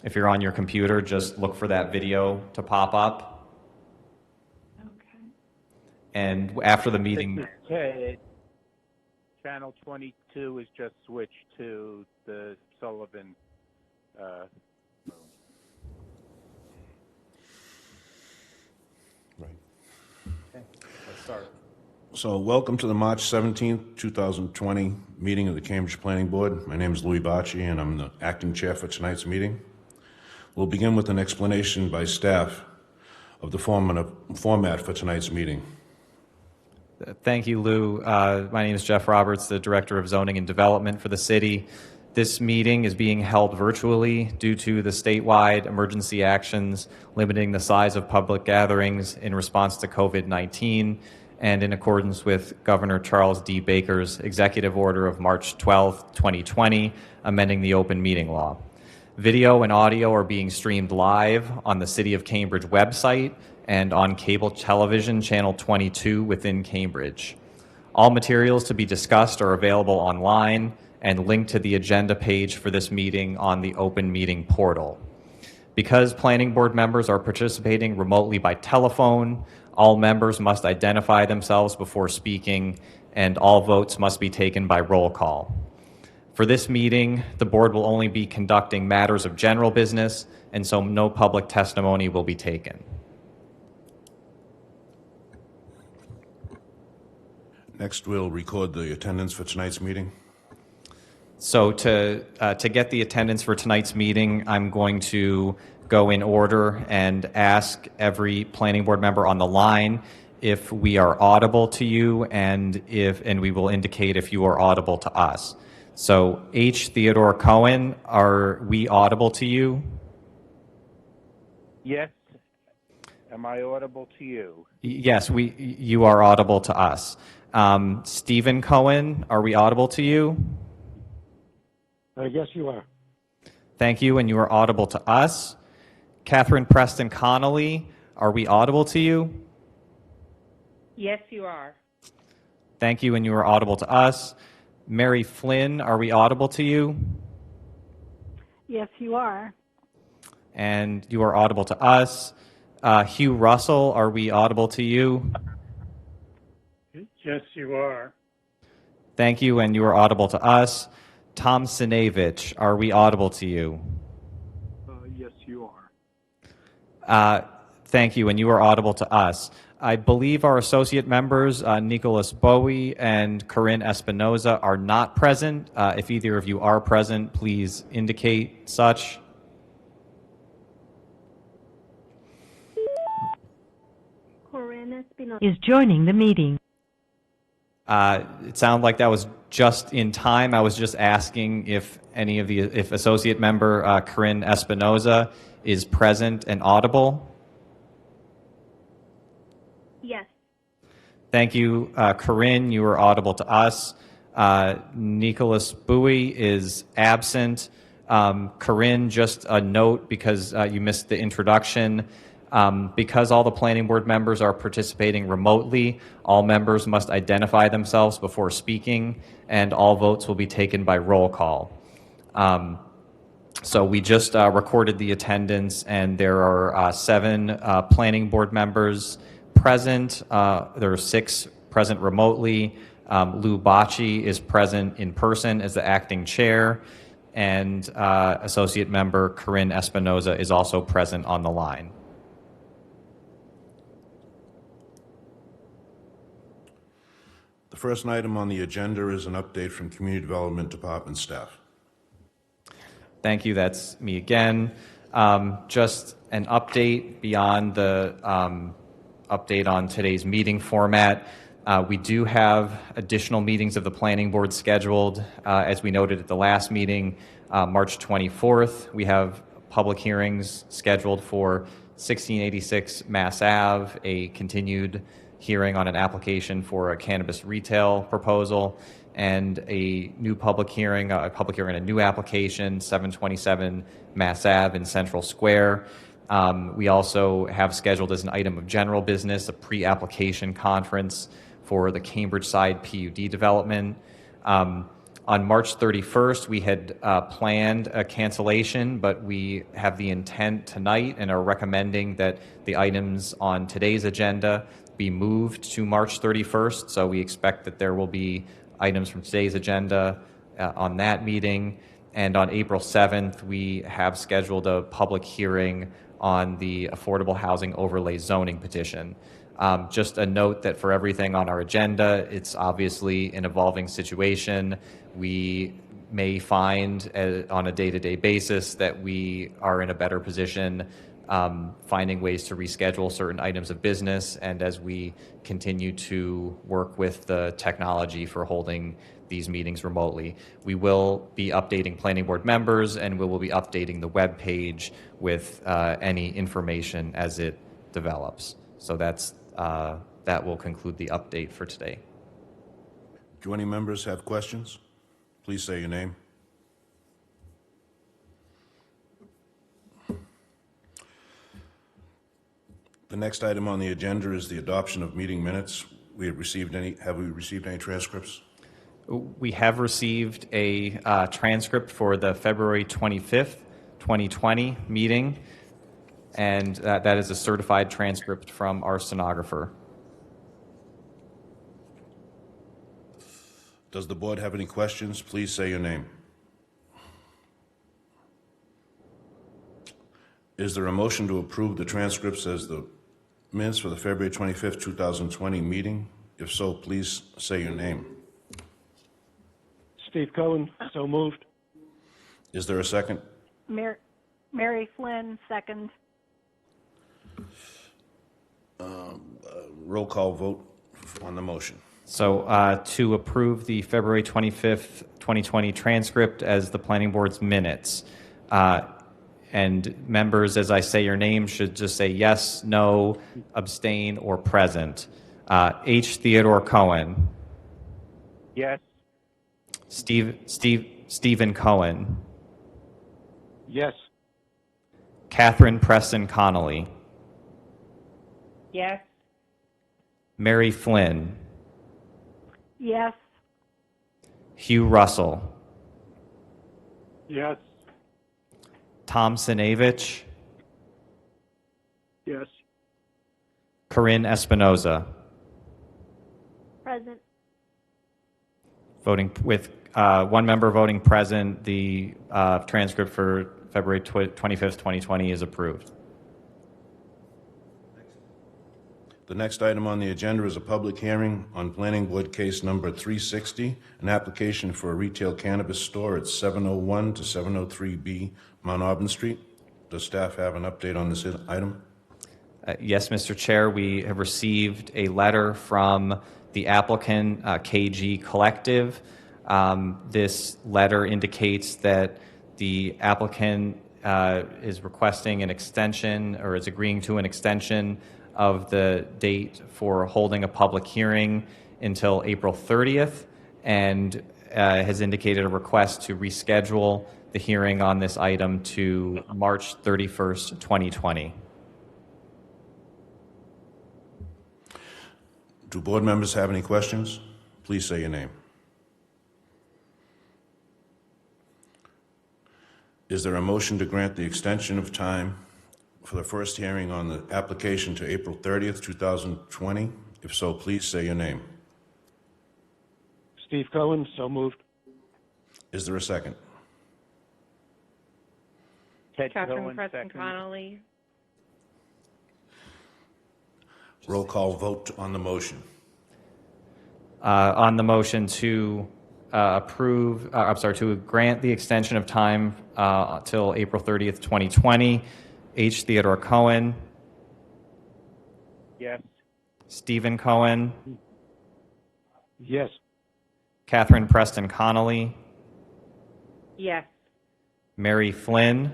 If you're on your computer, just look for that video to pop up. Okay. And after the meeting... This is Ted. Channel 22 is just switched to the Sullivan room. Right. Okay, let's start. So welcome to the March 17th, 2020 meeting of the Cambridge Planning Board. My name is Louis Bacci, and I'm the acting chair for tonight's meeting. We'll begin with an explanation by staff of the format for tonight's meeting. Thank you, Lou. My name is Jeff Roberts, the Director of Zoning and Development for the city. This meeting is being held virtually due to the statewide emergency actions limiting the size of public gatherings in response to COVID-19 and in accordance with Governor Charles D. Baker's executive order of March 12, 2020, amending the open meeting law. Video and audio are being streamed live on the City of Cambridge website and on cable television channel 22 within Cambridge. All materials to be discussed are available online and linked to the agenda page for this meeting on the open meeting portal. Because planning board members are participating remotely by telephone, all members must identify themselves before speaking, and all votes must be taken by roll call. For this meeting, the board will only be conducting matters of general business, and so no public testimony will be taken. Next, we'll record the attendance for tonight's meeting. So to get the attendance for tonight's meeting, I'm going to go in order and ask every planning board member on the line if we are audible to you, and we will indicate if you are audible to us. So H. Theodore Cohen, are we audible to you? Yes. Am I audible to you? Yes, you are audible to us. Stephen Cohen, are we audible to you? Yes, you are. Thank you, and you are audible to us. Catherine Preston Connolly, are we audible to you? Yes, you are. Thank you, and you are audible to us. Mary Flynn, are we audible to you? Yes, you are. And you are audible to us. Hugh Russell, are we audible to you? Yes, you are. Thank you, and you are audible to us. Tom Sinevich, are we audible to you? Yes, you are. Thank you, and you are audible to us. I believe our associate members, Nicholas Bowie and Corinne Espinoza, are not present. If either of you are present, please indicate such. Corinne Espinosa is joining the meeting. It sounded like that was just in time. I was just asking if if associate member Corinne Espinoza is present and audible. Yes. Thank you, Corinne. You are audible to us. Nicholas Bowie is absent. Corinne, just a note because you missed the introduction. Because all the planning board members are participating remotely, all members must identify themselves before speaking, and all votes will be taken by roll call. So we just recorded the attendance, and there are 7 planning board members present. There are 6 present remotely. Lou Bacci is present in person as the acting chair, and associate member Corinne Espinoza is also present on the line. The first item on the agenda is an update from Community Development Department staff. Thank you. That's me again. Just an update beyond the update on today's meeting format. We do have additional meetings of the planning board scheduled. As we noted at the last meeting, March 24th, we have public hearings scheduled for 1686 Mass Ave, a continued hearing on an application for a cannabis retail proposal, and a new public hearing, a new application, 727 Mass Ave in Central Square. We also have scheduled as an item of general business a pre-application conference for the Cambridge side PUD development. On On March 31st, we had planned a cancellation, but we have the intent tonight and are recommending that the items on today's agenda be moved to March 31st. So we expect that there will be items from today's agenda on that meeting. And on April 7th, we have scheduled a public hearing on the Affordable Housing Overlay Zoning petition. Just a note that for everything on our agenda, it's obviously an evolving situation. We may find on a day-to-day basis that we are in a better position finding ways to reschedule certain items of business, and as we continue to work with the technology for holding these meetings remotely. We will be updating planning board members, and we will be updating the web page with any information as it develops. So that will conclude the update for today. Do any members have questions? Please say your name. The next item on the agenda is the adoption of meeting minutes. Have we received any transcripts? We have received a transcript for the February 25th, 2020 meeting, and that is a certified transcript from our stenographer. Does the board have any questions? Please say your name. Is there a motion to approve the transcripts as the minutes for the February 25th, 2020 meeting? If so, please say your name. Steve Cohen, so moved. Is there a second? Mary Flynn, second. Roll call vote on the motion. So to approve the February 25th, 2020 transcript as the planning board's minutes. And members, as I say your name, should just say yes, no, abstain, or present. H. Theodore Cohen. Yes. Stephen Cohen. Yes. Catherine Preston Connolly. Yes. Mary Flynn. Yes. Hugh Russell. Yes. Tom Sinevich. Yes. Corinne Espinoza. Present. Voting with one member voting present, the transcript for February 25th, 2020 is approved. The next item on the agenda is a public hearing on Planning Board Case Number 360, an application for a retail cannabis store at 701 to 703B Mount Auburn Street. Does staff have an update on this item? Yes, Mr. Chair, we have received a letter from the applicant, KG Collective. This letter indicates that the applicant is requesting an extension, or is agreeing to an extension of the date for holding a public hearing until April 30th, and has indicated a request to reschedule the hearing on this item to March 31st, 2020. Do board members have any questions? Please say your name. Is there a motion to grant the extension of time for the first hearing on the application to April 30th, 2020? If so, please say your name. Steve Cohen, so moved. Is there a second? Ted Catherine Cohen, Preston second. Connolly. Roll call vote on the motion. On the motion to to grant the extension of time till April 30th, 2020, H. Theodore Cohen. Yes. Stephen Cohen. Yes. Catherine Preston Connolly. Yes. Mary Flynn.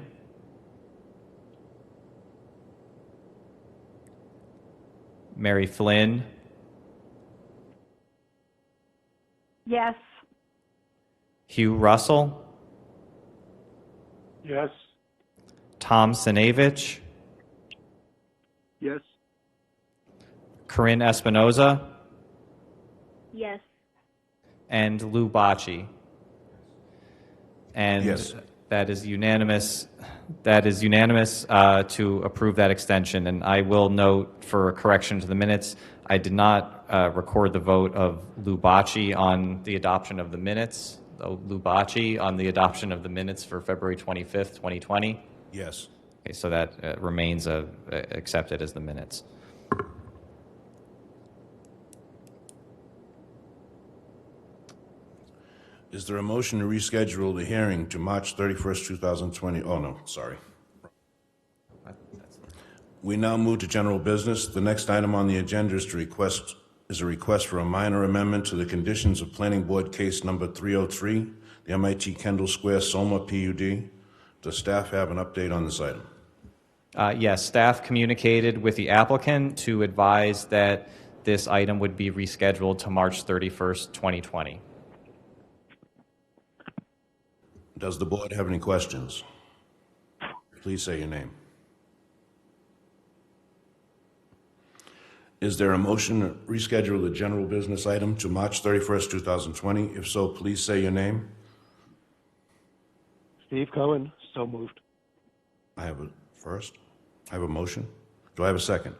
Mary Flynn. Yes. Hugh Russell. Yes. Tom Sinevich. Yes. Corinne Espinoza. Yes. And Lou Bocci. And Yes. that is unanimous. That is unanimous to approve that extension. And I will note for a correction to the minutes, I did not record the vote of Lou Bocci on the adoption of the minutes. Lou Bocci on the adoption of the minutes for February 25th, 2020. Yes. Okay, so that remains accepted as the minutes. Is there a motion to reschedule the hearing to March 31st, 2020? Oh, no, sorry. We now move to general business. The next item on the agenda is a request for a minor amendment to the conditions of Planning Board Case Number 303, the MIT Kendall Square Soma PUD. Does staff have an update on this item? Yes, staff communicated with the applicant to advise that this item would be rescheduled to March 31st, 2020. Does the board have any questions? Please say your name. Is there a motion to reschedule the general business item to March 31st, 2020? If so, please say your name. Steve Cohen, so moved. I have a first. I have a motion. Do I have a second?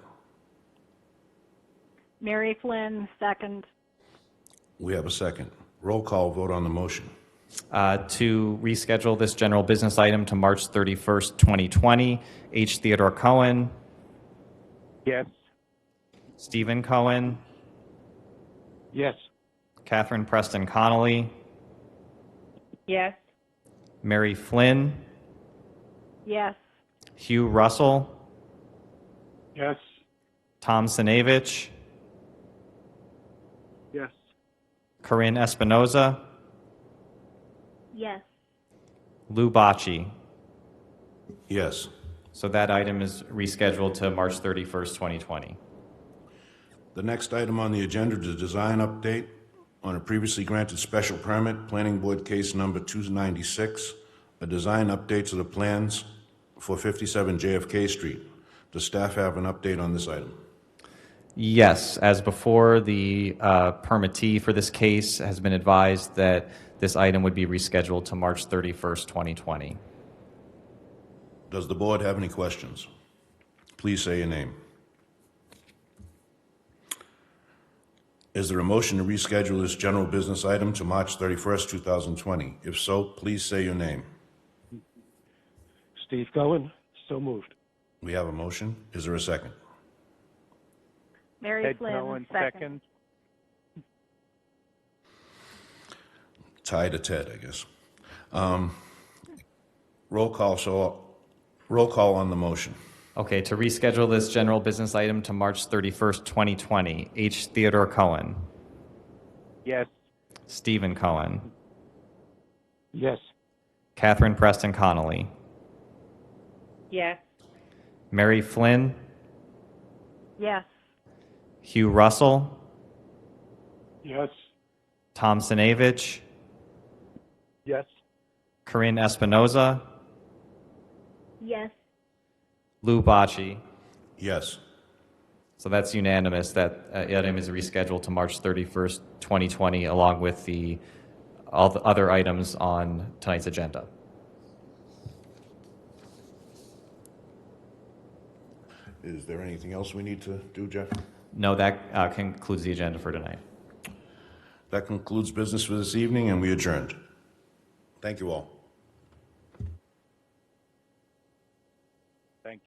Mary Flynn, second. We have a second. Roll call vote on the motion. To reschedule this general business item to March 31st, 2020, H. Theodore Cohen, Yes. Stephen Cohen, Yes. Catherine Preston Connolly, Yes. Mary Flynn, Yes. Hugh Russell, Yes. Tom Sinevich, Yes. Corinne Espinoza, Yes. Lou Bocci. Yes. So that item is rescheduled to March 31st, 2020. The next item on the agenda is a design update on a previously granted special permit, Planning Board Case Number 296, a design update to the plans for 57 JFK Street. Does staff have an update on this item? Yes, as before, the permittee for this case has been advised that this item would be rescheduled to March 31st, 2020. Does the board have any questions? Please say your name. Is there a motion to reschedule this general business item to March 31st, 2020? If so, please say your name. Steve Cohen, so moved. We have a motion. Is there a second? Mary Ted Flynn, Cohen, second. second. Tie to Ted, I guess. Roll call on the motion. Okay, to reschedule this general business item to March 31st, 2020, H. Theodore Cohen, Yes. Stephen Cohen, Yes. Catherine Preston Connolly, Yes. Mary Flynn, Yes. Hugh Russell, Yes. Tom Sinevich, Yes. Corinne Espinoza, Yes. Lou Bocci. Yes. So that's unanimous. That item is rescheduled to March 31st, 2020, along with all the other items on tonight's agenda. Is there anything else we need to do, Jeff? No, that concludes the agenda for tonight. That concludes business for this evening, and we adjourned. Thank you all.